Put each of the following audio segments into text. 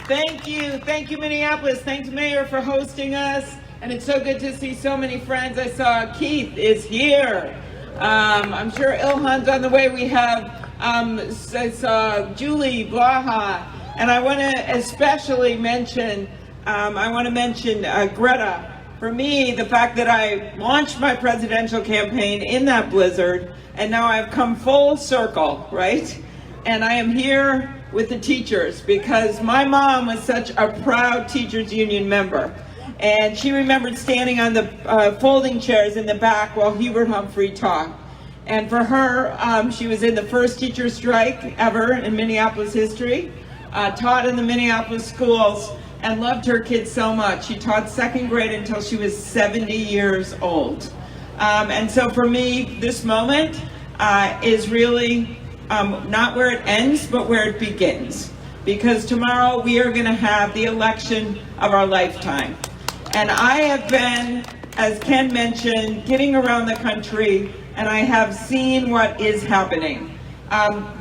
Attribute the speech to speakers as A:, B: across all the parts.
A: Thank you Minneapolis. Thanks Mayor for hosting us. And it's so good to see so many friends. I saw Keith is here. I'm sure Ilhan's on the way. We have, I saw Julie Blaha. And I want to especially mention, Greta. For me, the fact that I launched my presidential campaign in that blizzard, and now I've come full circle, right? And I am here with the teachers because my mom was such a proud teachers union member. And she remembered standing on the folding chairs in the back while Hubert Humphrey talked. And for her, she was in the first teacher strike ever in Minneapolis history, taught in the Minneapolis schools, and loved her kids so much. She taught second grade until she was 70 years old. And so for me, this moment is really not where it ends, but where it begins. Because tomorrow we are going to have the election of our lifetime. And I have been, as Ken mentioned, getting around the country, and I have seen what is happening.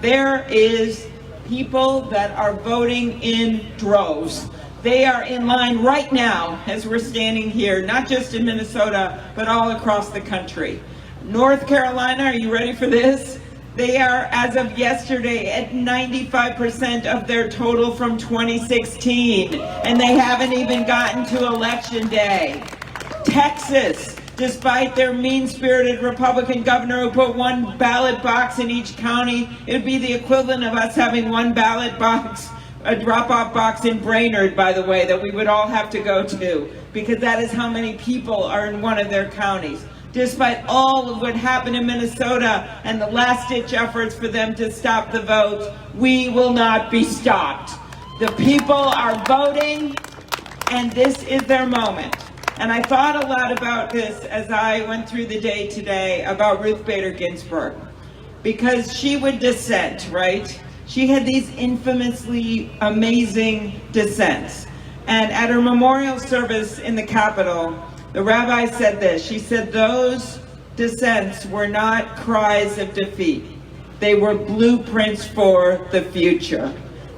A: There is people that are voting in droves. They are in line right now as we're standing here, not just in Minnesota, but all across the country. North Carolina, are you ready for this? They are, as of yesterday, at 95% of their total from 2016, and they haven't even gotten to Election Day. Texas, despite their mean-spirited Republican governor who put one ballot box in each county, it would be the equivalent of us having one ballot box, a drop-off box in Brainerd, by the way, that we would all have to go to, because that is how many people are in one of their counties. Despite all of what happened in Minnesota and the last-ditch efforts for them to stop the vote, we will not be stopped. The people are voting, and this is their moment. And I thought a lot about this as I went through the day today about Ruth Bader Ginsburg, because she would dissent, right? She had these infamously amazing dissents. And at her memorial service in the Capitol, the rabbi said this. She said, those dissents were not cries of defeat. They were blueprints for the future.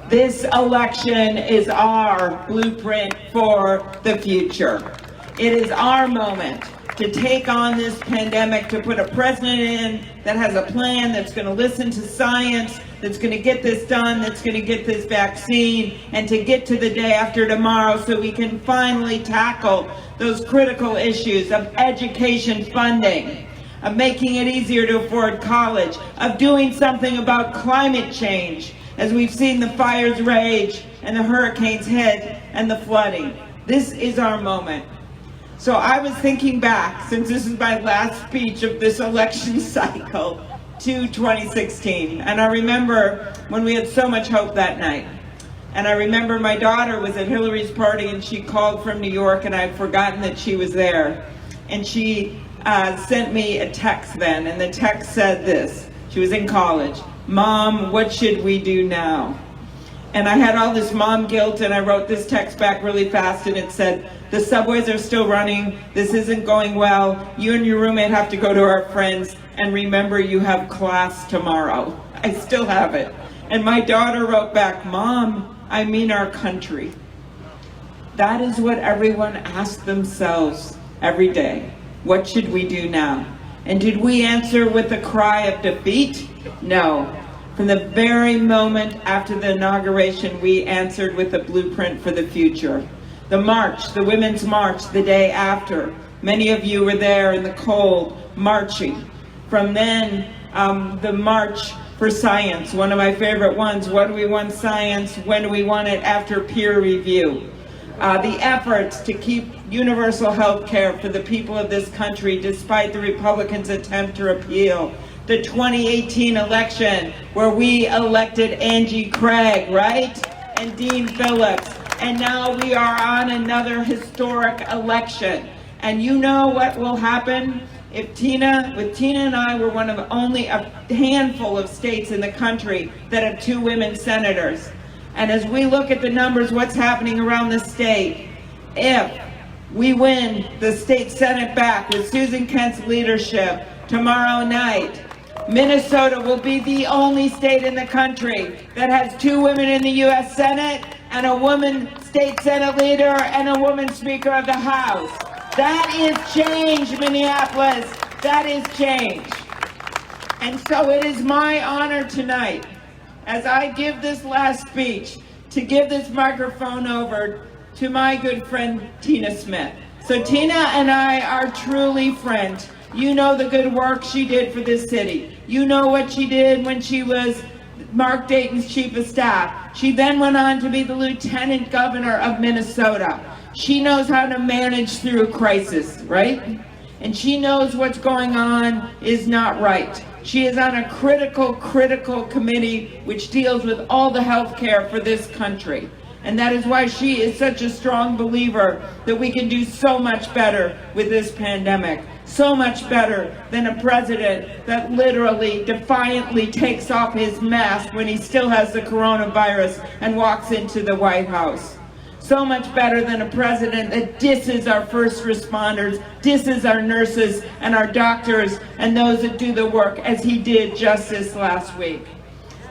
A: This election is our blueprint for the future. It is our moment to take on this pandemic, to put a president in that has a plan, that's going to listen to science, that's going to get this done, that's going to get this vaccine, and to get to the day after tomorrow so we can finally tackle those critical issues of education funding, of making it easier to afford college, of doing something about climate change, as we've seen the fires rage and the hurricanes hit and the flooding. This is our moment. So I was thinking back, since this is my last speech of this election cycle, to 2016. And I remember when we had so much hope that night. And I remember my daughter was at Hillary's party and she called from New York and I'd forgotten that she was there. And she sent me a text then, and the text said this. She was in college. Mom, what should we do now? And I had all this mom guilt, and I wrote this text back really fast, and it said, the subways are still running, this isn't going well, you and your roommate have to go to our friends, and remember you have class tomorrow. I still have it. And my daughter wrote back, Mom, I mean our country. That is what everyone asks themselves every day. What should we do now? And did we answer with a cry of defeat? No. From the very moment after the inauguration, we answered with a blueprint for the future. The march, the Women's March, the day after. Many of you were there in the cold, marching. From then, the March for Science, one of my favorite ones. When do we want science? When do we want it? After peer review. The efforts to keep universal health care for the people of this country, despite the Republicans' attempt to repeal. The 2018 election, where we elected Angie Craig, right? And Dean Phillips. And now we are on another historic election. And you know what will happen? If Tina and I were one of only a handful of states in the country that have 2 women senators. And as we look at the numbers, what's happening around the state, if we win the state Senate back with Susan Kent's leadership tomorrow night, Minnesota will be the only state in the country that has 2 women in the U.S. Senate and a woman state Senate leader and a woman Speaker of the House. That is change, Minneapolis. That is change. And so it is my honor tonight, as I give this last speech, to give this microphone over to my good friend Tina Smith. So Tina and I are truly friends. You know the good work she did for this city. You know what she did when she was Mark Dayton's chief of staff. She then went on to be the lieutenant governor of Minnesota. She knows how to manage through a crisis, right? And she knows what's going on is not right. She is on a critical committee which deals with all the health care for this country. And that is why she is such a strong believer that we can do so much better with this pandemic. So much better than a president that literally defiantly takes off his mask when he still has the coronavirus and walks into the White House. So much better than a president that disses our first responders, disses our nurses and our doctors and those that do the work, as he did just this last week.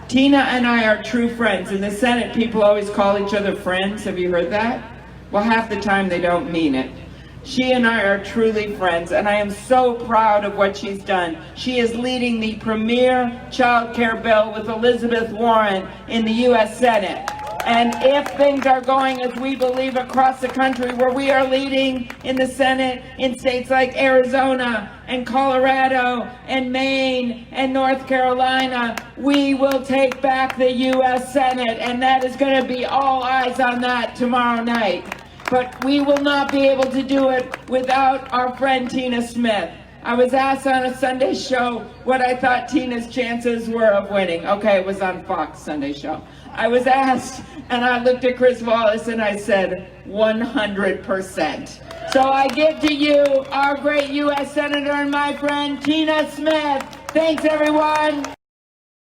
A: Tina and I are true friends. In the Senate, people always call each other friends. Have you heard that? Well, half the time they don't mean it. She and I are truly friends, and I am so proud of what she's done. She is leading the premier child care bill with Elizabeth Warren in the U.S. Senate. And if things are going as we believe across the country, where we are leading in the Senate in states like Arizona and Colorado and Maine and North Carolina, we will take back the U.S. Senate, and that is going to be all eyes on that tomorrow night. But we will not be able to do it without our friend Tina Smith. I was asked on a Sunday show what I thought Tina's chances were of winning. Okay, it was on Fox Sunday show. I was asked, and I looked at Chris Wallace and I said, 100%. So I give to you our great U.S. Senator and my friend Tina Smith. Thanks, everyone.